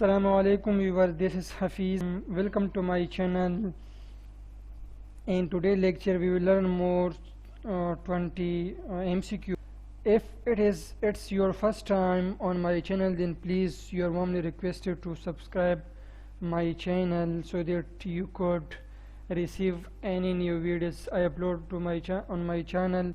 Assalamu alaikum viewers, this is Hafiz. Welcome to my channel. In today's lecture we will learn more 20 MCQ. If it's your first time on my channel, then please you are warmly requested to subscribe my channel so that you could receive any new videos I upload to on my channel.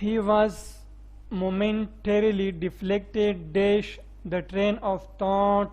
He was momentarily deflected dash the train of thought.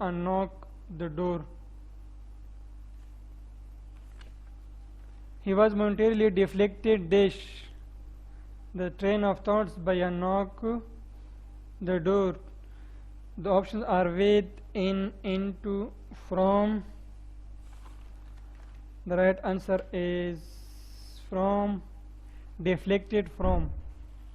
a knock the door. He was momentarily deflected dash the train of thoughts by a knock the door. The options are with, in, into, from. The right answer is from. Deflected from,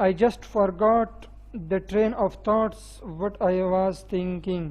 I just forgot the train of thoughts what I was thinking.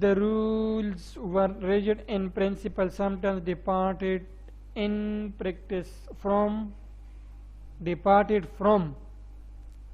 the rules were rigid in principle, sometimes departed in practice. From, departed from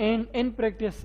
in practice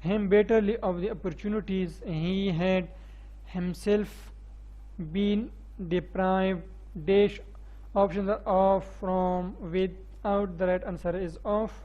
him bitterly of the opportunities he had himself been deprived. Dash. Options are off, from, without. The right answer is off.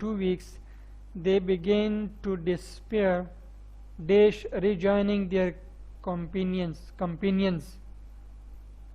2 weeks they began to despair, dash, rejoining their companions,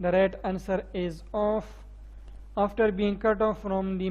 The right answer is off. After being cut off from the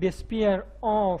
despair of,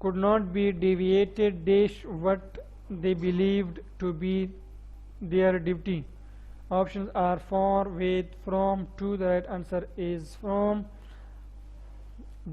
could not be deviated, dash, what they believed to be their duty. Options are for, with, from, to. The right answer is from.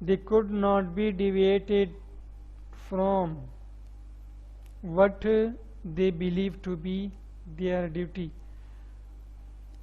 They could not be deviated from what they believe to be their duty.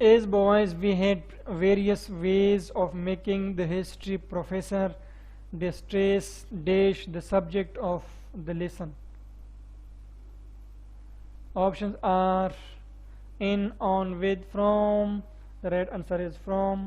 as boys we had various ways of making the history professor distress, dash, the subject of the lesson. Options are in, on, with, from. The right answer is from.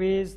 ways,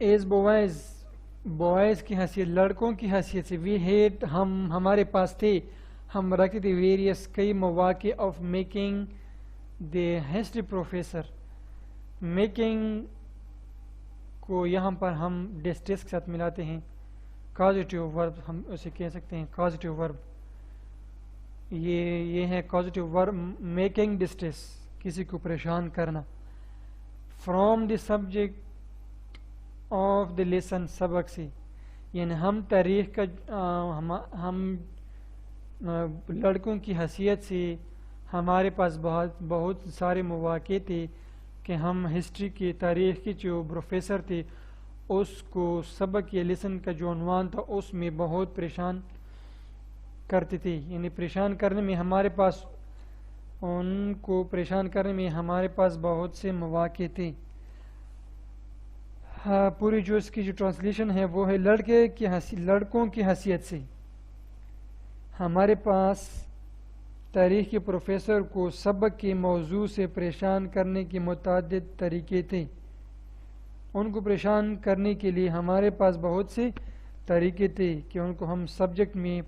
as boys کی حیثیت، لڑکوں کی حیثیت سے، we had ہمارے پاس تھے، ہم رکھتے تھے ویریس کئی مواقع of making the history professor. Making کو یہاں پر ہم ڈسٹریس کے ساتھ ملاتے ہیں، کازیٹیو ورب ہم اسے کہہ سکتے ہیں، کازیٹیو ورب یہ ہے کازیٹیو ورب. میکنگ ڈسٹریس کسی کو پریشان کرنا. From the subject of the lesson سبق سے، یعنی ہم تاریخ کا ہم لڑکوں کی حیثیت سے ہمارے پاس بہت سارے مواقع تھے کہ ہم ہسٹری کی تاریخ کی جو پروفیسر تھے اس کو سبق یا لیسن کا جو عنوان تھا اس میں بہت پریشان کرتے تھے. یعنی پریشان کرنے میں ہمارے پاس ان کو پریشان کرنے میں ہمارے پاس بہت سے مواقع تھے. پوری جو اس کی جو ٹرانسلیشن ہے وہ ہے لڑکوں کی حیثیت سے ہمارے پاس تاریخ کے پروفیسر کو سبق کے موضوع سے پریشان کرنے کے متعدد طریقے تھے. ان کو پریشان کرنے کے لیے ہمارے پاس بہت سے طریقے تھے کہ ان کو ہم سبجیکٹ میں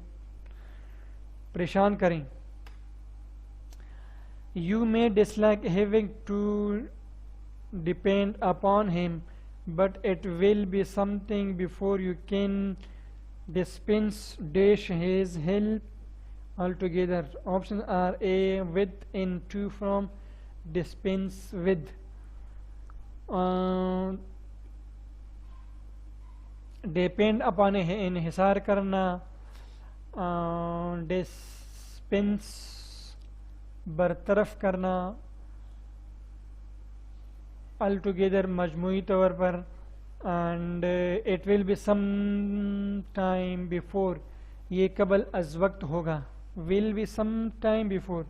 پریشان کریں. You may dislike having to depend upon him, but it will be something before you can dispense dash his help altogether. Options are A, with, in, to, from, dispense with. Depend upon انحصار کرنا، dispense برطرف کرنا، altogether مجموعی طور پر، and it will be some time before یہ قبل از وقت ہوگا. will be some time before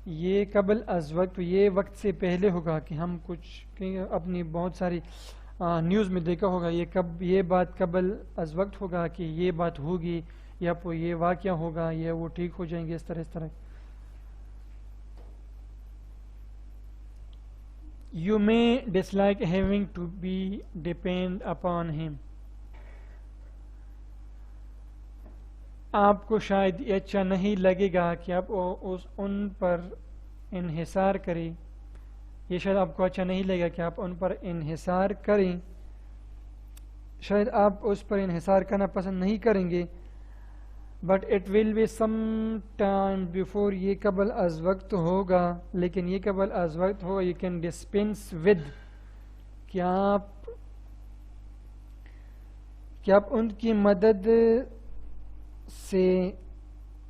یہ قبل از وقت، یہ وقت سے پہلے ہوگا کہ ہم کچھ اپنی بہت ساری نیوز میں دیکھا ہوگا یہ بات قبل از وقت ہوگا کہ یہ بات ہوگی یا یہ واقعہ ہوگا یا وہ ٹھیک ہو جائیں گے، اس طرح. You may dislike having to be depend upon him. آپ کو شاید یہ اچھا نہیں لگے گا کہ آپ ان پر انحصار کریں. یہ شاید آپ کو اچھا نہیں لگے گا کہ آپ ان پر انحصار کریں. شاید آپ اس پر انحصار کرنا پسند نہیں کریں گے. But it will be some time before یہ قبل از وقت ہوگا، لیکن یہ قبل از وقت ہوگا. یو کین ڈسپینس ود کہ آپ ان کی مدد سے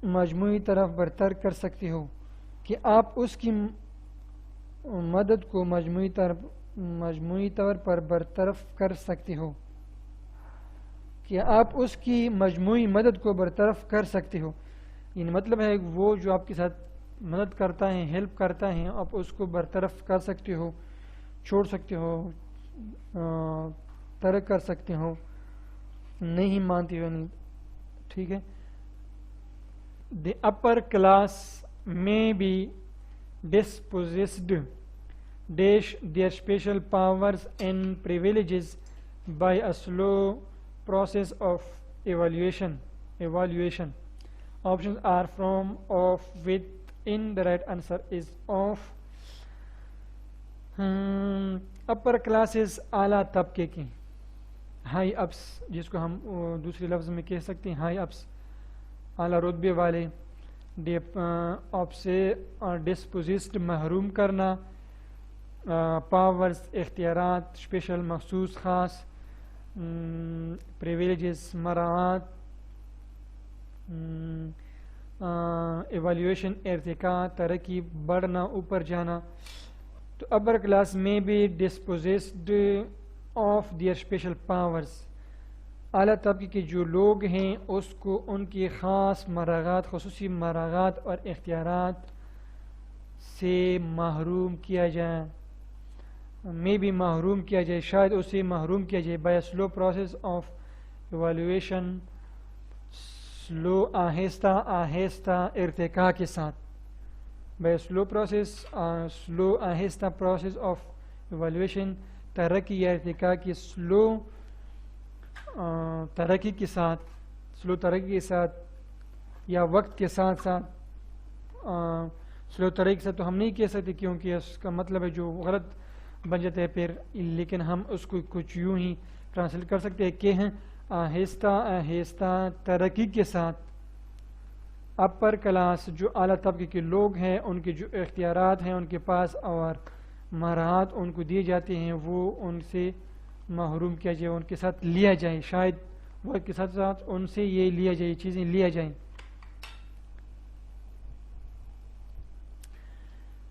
مجموعی طرف برتر کر سکتے ہو، کہ آپ اس کی مدد کو مجموعی طور پر برطرف کر سکتے ہو، کہ آپ اس کی مجموعی مدد کو برطرف کر سکتے ہو. یعنی مطلب ہے وہ جو آپ کے ساتھ مدد کرتا ہے، ہیلپ کرتا ہے، آپ اس کو برطرف کر سکتے ہو، چھوڑ سکتے ہو، ترک کر سکتے ہو، نہیں مانتے ہو. نہیں ٹھیک ہے. The upper class may be dispossessed dash their special powers and privileges by a slow process of evaluation. Options are from, of, with, in. The right answer is of. Upper classes اعلیٰ طبقے کی، high ups جس کو ہم دوسرے لفظ میں کہہ سکتے ہیں ہائی اپس، اعلیٰ رتبے والے. آپ سے ڈسپوزسڈ محروم کرنا، پاورز اختیارات، اسپیشل مخصوص خاص، پریویلیجز مراعات، ایویلیویشن ارتقاء ترقی بڑھنا اوپر جانا. تو ابر کلاس میں بھی ڈسپوزسڈ آف دیئر اسپیشل پاورز، اعلیٰ طبقے کے جو لوگ ہیں اس کو ان کی خاص مراعات، خصوصی مراعات اور اختیارات سے محروم کیا جائے، میں بھی محروم کیا جائے، شاید اسے محروم کیا جائے. By slow process of evolution, slow آہستہ ارتقاء کے ساتھ. بائی سلو آہستہ پروسیس آف ایویلیویشن ترقی یا ارتقاء کی سلو ترقی کے ساتھ یا وقت کے ساتھ ساتھ سلو ترقی سے تو ہم نہیں کہہ سکتے کیونکہ اس کا مطلب ہے جو غلط بن جاتا ہے پھر، لیکن ہم اس کو کچھ یوں ہی ٹرانسلیٹ کر سکتے ہیں کہ آہستہ آہستہ ترقی کے ساتھ اپر کلاس جو اعلیٰ طبقے کے لوگ ہیں ان کے جو اختیارات ہیں ان کے پاس اور مہارات ان کو دیے جاتے ہیں وہ ان سے محروم کیا جائے، ان کے ساتھ لیا جائے، شاید وہ کے ساتھ ساتھ ان سے یہ لیا جائے، چیزیں لیا جائیں.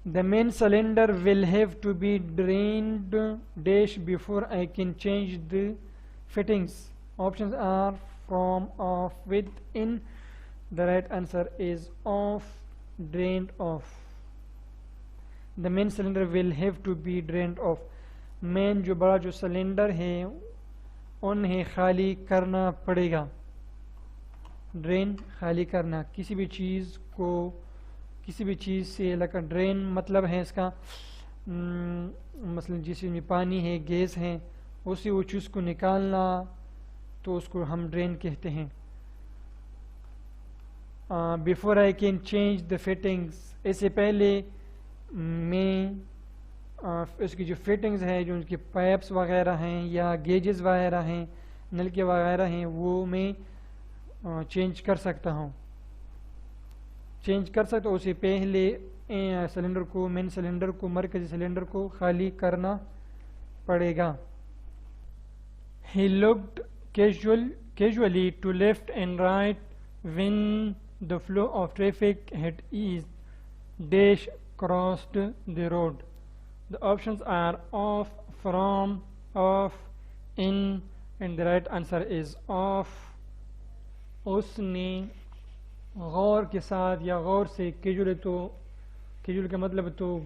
The main cylinder will have to be drained dash before I can change the fittings. Options are from, off, with, in. The right answer is off, drained off. The main cylinder will have to be drained off. مین جو بڑا جو cylinder ہے انہیں خالی کرنا پڑے گا. Drain خالی کرنا، کسی بھی چیز سے لگا ڈرین مطلب ہے اس کا مثلا جس میں پانی ہے، گیس ہے، اس سے وہ چیز کو نکالنا تو اس کو ہم ڈرین کہتے ہیں. Before I can change the fittings, اس سے پہلے میں اس کی جو فٹنگز ہیں، جو ان کی پائپس وغیرہ ہیں یا گیجز وغیرہ ہیں، نلکے وغیرہ ہیں، وہ میں چینج کر سکتا ہوں. اس سے پہلے مین سلنڈر کو مرکزی سلنڈر کو خالی کرنا پڑے گا. He looked casually to left and right when the flow of traffic had eased dash crossed the road. The options are off, from, off, in, and the right answer is off. اس نے غور کے ساتھ یا غور سے، casual کا مطلب تو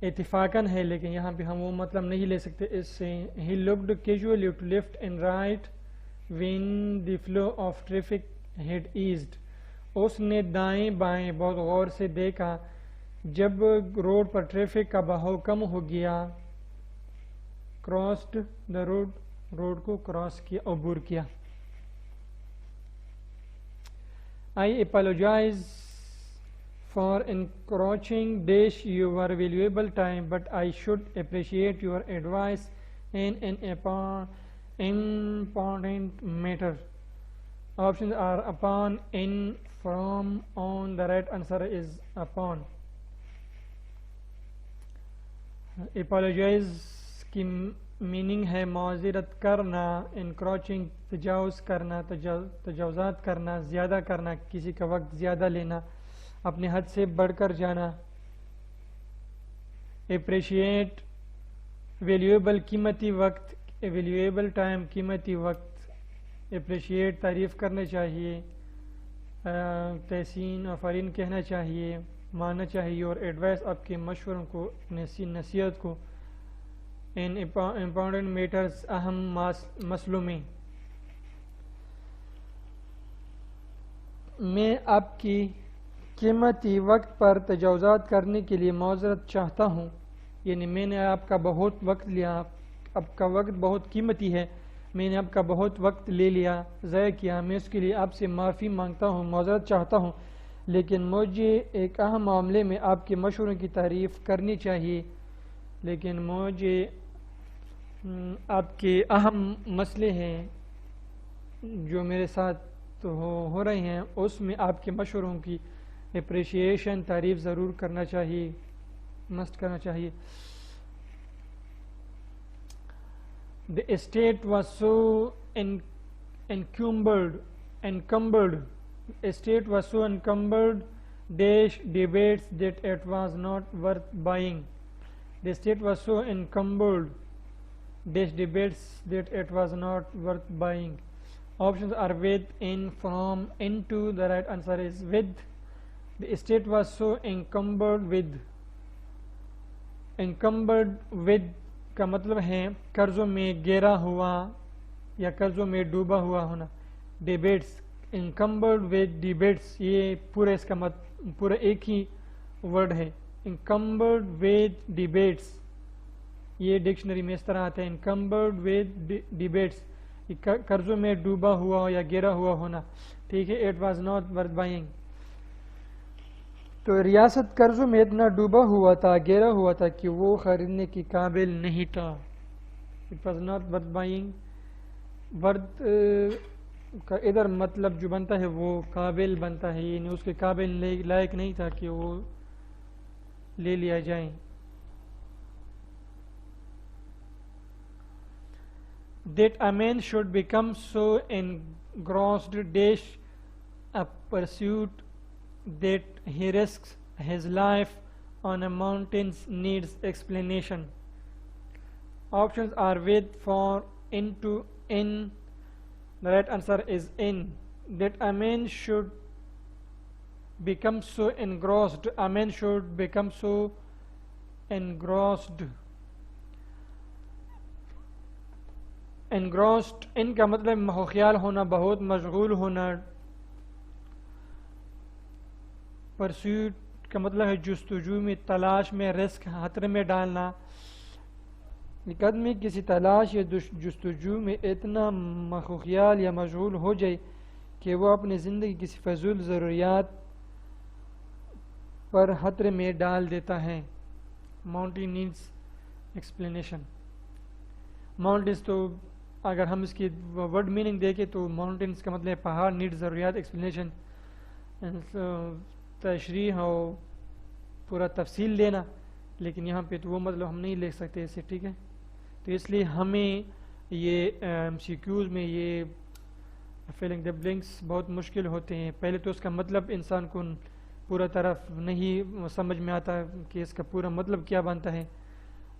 اتفاقاً ہے لیکن یہاں پہ ہم وہ مطلب نہیں لے سکتے اس سے. He looked casually to left and right when the flow of traffic had eased. اس نے دائیں بائیں بہت غور سے دیکھا جب روڈ پر ٹریفک کا بہاؤ کم ہو گیا. crossed the road، روڈ کو کراس کیا، عبور کیا. I apologize for encroaching dash your valuable time, but I should appreciate your advice in an important matter. Options are upon, in, from, on. The right answer is upon. apologize کی meaning ہے معذرت کرنا، انکروچنگ تجاوز کرنا، تجاوزات کرنا، زیادہ کرنا، کسی کا وقت زیادہ لینا، اپنے حد سے بڑھ کر جانا. اپریشیٹ ویلیویبل قیمتی وقت، ویلیویبل ٹائم قیمتی وقت. اپریشیٹ تعریف کرنا چاہیے، تحسین آفرین کہنا چاہیے، ماننا چاہیے، اور ایڈوائس آپ کے مشوروں کو، نصیحت کو. ان امپورٹنٹ میٹرز، اہم مسئلوں میں آپ کی قیمتی وقت پر تجاوزات کرنے کے لیے معذرت چاہتا ہوں. یعنی میں نے آپ کا بہت وقت لیا، آپ کا وقت بہت قیمتی ہے، میں نے آپ کا بہت وقت لے لیا، ضائع کیا، میں اس کے لیے آپ سے معافی مانگتا ہوں، معذرت چاہتا ہوں. لیکن مجھے ایک اہم معاملے میں آپ کے مشوروں کی تعریف کرنی چاہیے، لیکن مجھے آپ کے اہم مسئلے ہیں جو میرے ساتھ ہو رہے ہیں، اس میں آپ کے مشوروں کی اپریشیشن، تعریف ضرور کرنا چاہیے، مست کرنا چاہیے. The estate was so encumbered. Estate was so encumbered dash debates that it was not worth buying. The estate was so encumbered dash debates that it was not worth buying. Options are with, in, from, into. The right answer is with. The estate was so encumbered with. Encumbered with کا مطلب ہے قرضوں میں گھیرا ہوا یا قرضوں میں ڈوبا ہوا ہونا. ڈیبیٹس، انکمبرڈ ود ڈیبیٹس، یہ پورا اس کا پورا ایک ہی ورڈ ہے. انکمبرڈ ود ڈیبیٹس یہ ڈکشنری میں اس طرح آتا ہے انکمبرڈ ود ڈیبیٹس، قرضوں میں ڈوبا ہوا یا گرا ہوا ہونا. ٹھیک ہے. It was not worth buying. تو ریاست قرضوں میں اتنا ڈوبا ہوا تھا، گرا ہوا تھا کہ وہ خریدنے کی قابل نہیں تھا. It was not worth buying. Worth کا ادھر مطلب جو بنتا ہے وہ قابل بنتا ہے، یعنی اس کے قابل لائق نہیں تھا کہ وہ لے لیا جائے. That a man should become so engrossed dash a pursuit that he risks his life on a mountain needs explanation. Options are with, for, into, in. The right answer is in. That a man should become so engrossed. A man should become so engrossed. engrossed ان کا مطلب مخیال ہونا، بہت مشغول ہونا. Pursuit کا مطلب ہے جستجو میں، تلاش میں، رسک خطرے میں ڈالنا. ایک آدمی کسی تلاش یا جستجو میں اتنا مخیال یا مشغول ہو جائے کہ وہ اپنی زندگی کسی فضول ضروریات پر خطرے میں ڈال دیتا ہے. Mountain needs explanation. ماؤنٹینس تو اگر ہم اس کی ورڈ میننگ دیکھیں تو ماؤنٹینس کا مطلب ہے پہاڑ. نیڈ ضروریات، ایکسپلینیشن تشریح ہو، پورا تفصیل لینا. لیکن یہاں پہ تو وہ مطلب ہم نہیں لے سکتے اسے. ٹھیک ہے. تو اس لیے ہمیں یہ ایم سی کیوز میں یہ فیلنگ دا بلنکس بہت مشکل ہوتے ہیں. پہلے تو اس کا مطلب انسان کو پورا طرف نہیں سمجھ میں آتا کہ اس کا پورا مطلب کیا بنتا ہے.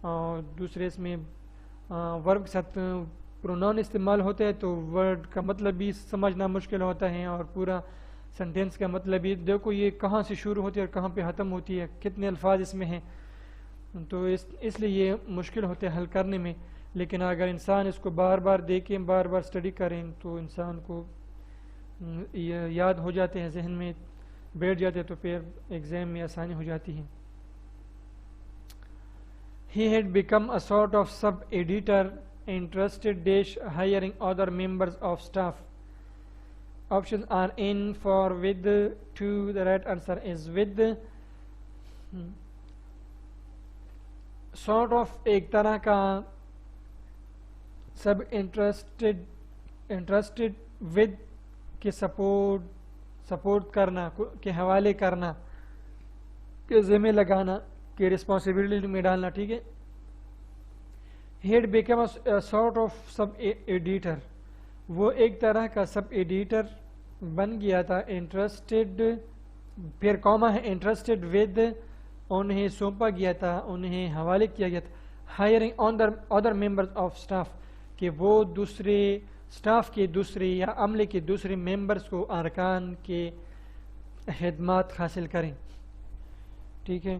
اور دوسرے اس میں ورب کے ساتھ پروناؤن استعمال ہوتا ہے تو ورڈ کا مطلب بھی سمجھنا مشکل ہوتا ہے، اور پورا سنٹینس کا مطلب بھی دیکھو یہ کہاں سے شروع ہوتی ہے اور کہاں پہ ختم ہوتی ہے، کتنے الفاظ اس میں ہیں. تو اس لیے یہ مشکل ہوتے ہیں حل کرنے میں. لیکن اگر انسان اس کو بار بار دیکھیں، بار بار اسٹڈی کریں تو انسان کو یاد ہو جاتے ہیں، ذہن میں بیٹھ جاتے ہیں، تو پھر ایگزام میں آسانی ہو جاتی ہے. He had become a sort of sub-editor interested dash hiring other members of staff. Options are in, for, with, to. The right answer is with. Sort of ایک طرح کا سب انٹرسٹڈ ود کے سپورٹ کرنا، کے حوالے کرنا، کے ذمہ لگانا، کہ رسپانسبلٹی میں ڈالنا. ٹھیک ہے. He had become a sort of sub editor. وہ ایک طرح کا سب ایڈیٹر بن گیا تھا. انٹرسٹڈ پھر کوما ہے، انٹرسٹڈ ود انہیں سونپا گیا تھا، انہیں حوالے کیا گیا تھا. Hiring on other members of staff, کہ وہ دوسرے اسٹاف کے دوسرے یا عملے کے دوسرے ممبرز کو ارکان کے خدمات حاصل کریں. ٹھیک ہے.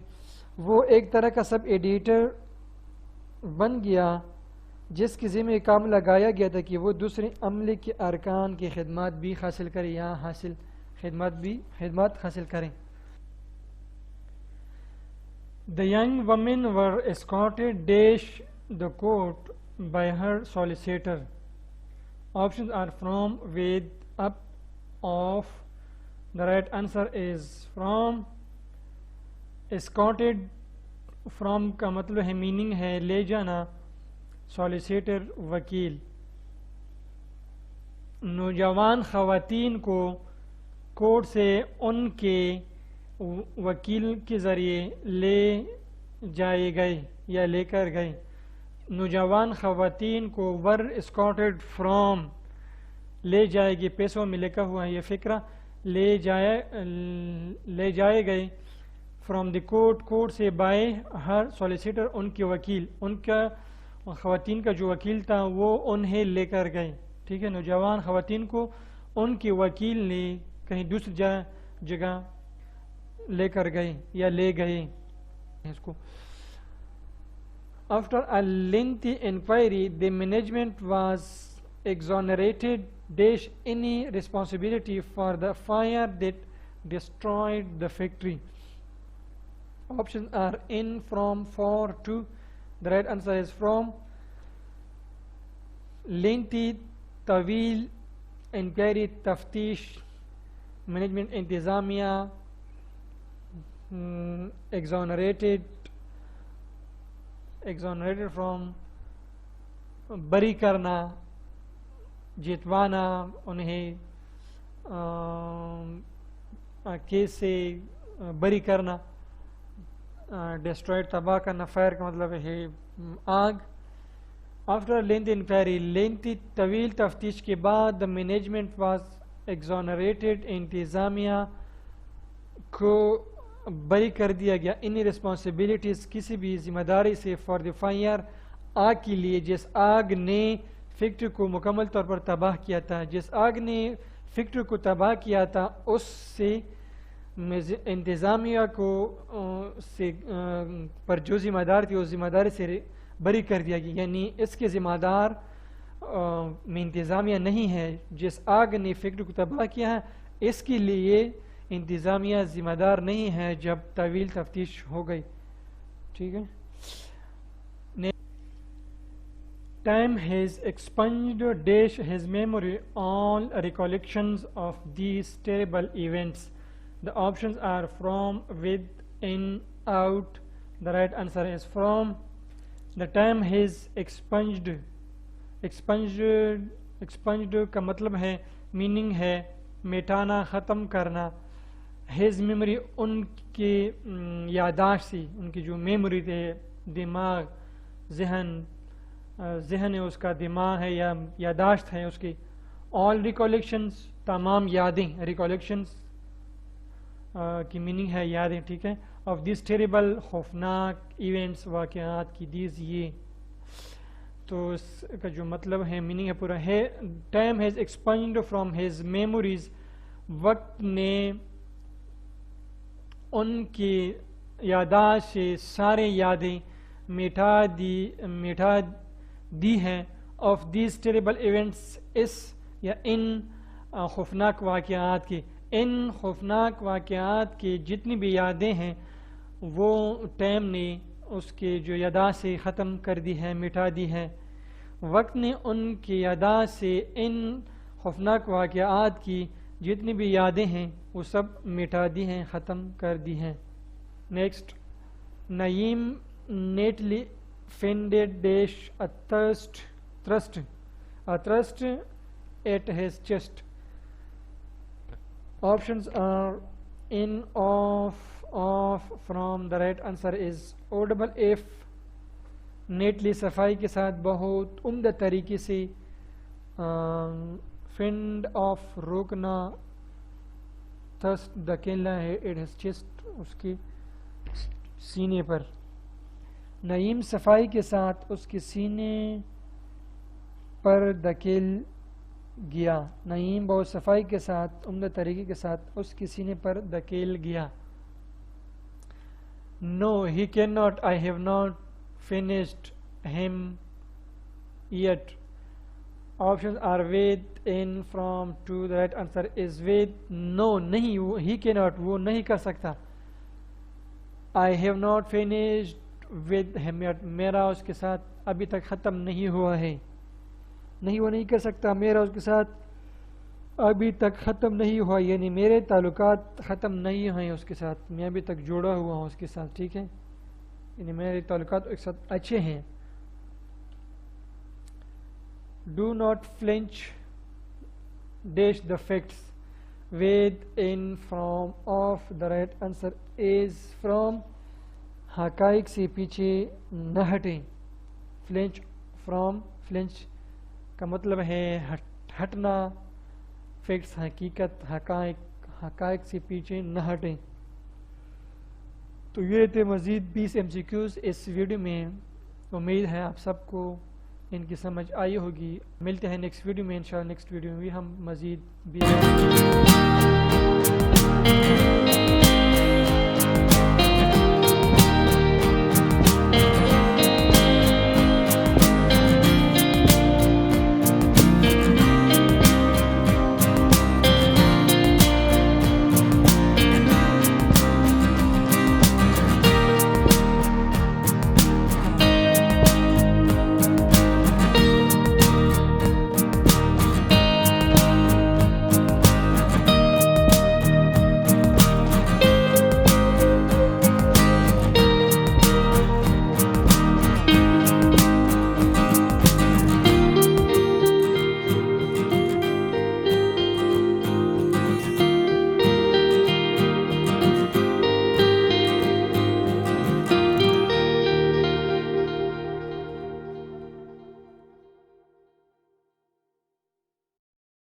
وہ ایک طرح کا سب ایڈیٹر بن گیا جس کے ذمہ کام لگایا گیا تھا کہ وہ دوسرے عملے کے ارکان کی خدمات بھی حاصل کریں یا خدمات حاصل کریں. The young women were escorted dash the court by her solicitor. Options are from, with, up, off. The right answer is from. Escorted from کا مطلب ہے، میننگ ہے لے جانا. سولیسیٹر وکیل. نوجوان خواتین کو کورٹ سے ان کے وکیل کے ذریعے لے جائے گئے یا لے کر گئے. نوجوان خواتین کو ور اسکاٹڈ فرام لے جائے گی، پیسوں میں لکھا ہوا ہے یہ فقرہ. لے جائے گئے فرام دی کورٹ سے، بائی ہر سولیسیٹر ان کے وکیل، ان کا خواتین کا جو وکیل تھا وہ انہیں لے کر گئے. ٹھیک ہے. نوجوان خواتین کو ان کے وکیل نے کہیں دوسری جگہ لے کر گئے یا لے گئے اس کو. After a lengthy inquiry, the management was exonerated dash any responsibility for the fire that destroyed the factory. Options are in, from, for, to. The right answer is from. Lengthy, tawil, inquiry, taftish, management, intizamiya, exonerated from, bari karna, jitwana انہیں case سے بری کرنا. Destroyed تباہ کرنا. Fire کا مطلب ہے آگ. آفٹر لینتھی انکوائری, لینتھی طویل تفتیش کے بعد, دا مینجمنٹ واز ایگزونریٹڈ, انتظامیہ کو بری کر دیا گیا, اینی رسپانسبلٹیز کسی بھی ذمہ داری سے, فار دی فائر آگ کے لیے, جس آگ نے فیکٹری کو مکمل طور پر تباہ کیا تھا. جس آگ نے فیکٹری کو تباہ کیا تھا اس سے انتظامیہ کو پر جو ذمہ دار تھی اس ذمہ داری سے بری کر دیا گیا, یعنی اس کے ذمہ دار میں انتظامیہ نہیں ہے. جس آگ نے فیکٹری کو تباہ کیا ہے اس کے لیے انتظامیہ ذمہ دار نہیں ہے جب طویل تفتیش ہو گئی. ٹھیک ہے. Time has expunged dash his memory all recollections of these terrible events. The options are from, with, in, out. The right answer is from. The time has expunged کا مطلب ہے, میننگ ہے مٹانا, ختم کرنا. his memory ان کی یاداشت سے, ان کی جو میموری تھے, دماغ, ذہن ہے اس کا, دماغ ہے یا یاداشت ہے اس کی. all recollections تمام یادیں, recollections کی میننگ ہے یادیں. ٹھیک ہے. of these terrible خوفناک events واقعات کی, these یہ, تو اس کا جو مطلب ہے میننگ ہے پورا ہے. time has expunged from his memories, وقت نے ان کی یاداشت سے سارے یادیں مٹا دی ہیں. of these terrible events, اس یا ان خوفناک واقعات کی. ان خوفناک واقعات کی جتنی بھی یادیں ہیں وہ ٹائم نے اس کے جو یاداشت سے ختم کر دی ہے, مٹا دی ہے. وقت نے ان کی یاداشت سے ان خوفناک واقعات کی جتنی بھی یادیں ہیں وہ سب مٹا دی ہیں, ختم کر دی ہیں. Next. Naeem neatly fended dash a thrust at his chest. Options are in, off, from. The right answer is audible if. Neatly صفائی کے ساتھ, بہت عمدہ طریقے سے. فینڈ آف روکنا, تھرسٹ دھکیلنا ہے, ایٹ ہز چیسٹ اس کے سینے پر. نعیم صفائی کے ساتھ اس کے سینے پر دھکیل گیا. نعیم بہت صفائی کے ساتھ, عمدہ طریقے کے ساتھ اس کے سینے پر دھکیل گیا. No, he cannot. I have not finished him yet. Options are with, in, from, to. The right answer is with. No, نہیں, he cannot, وہ نہیں کر سکتا. I have not finished with him yet. میرا اس کے ساتھ ابھی تک ختم نہیں ہوا ہے. نہیں, وہ نہیں کر سکتا, میرا اس کے ساتھ ابھی تک ختم نہیں ہوا, یعنی میرے تعلقات ختم نہیں ہوئے اس کے ساتھ, میں ابھی تک جڑا ہوا ہوں اس کے ساتھ. ٹھیک ہے, یعنی میرے تعلقات ایک ساتھ اچھے ہیں. Do not flinch dash the facts, with, in, from, of. The right answer is from. حقائق سے پیچھے نہ ہٹیں. فلنچ from, فلنچ کا مطلب ہے ہٹنا, فیکٹس حقیقت, حقائق سے پیچھے نہ ہٹیں. تو یہ تھے مزید 20 MCQs اس ویڈیو میں. امید ہے آپ سب کو ان کی سمجھ آئی ہوگی. ملتے ہیں نیکسٹ ویڈیو میں انشاءاللہ. نیکسٹ ویڈیو میں بھی ہم مزید 20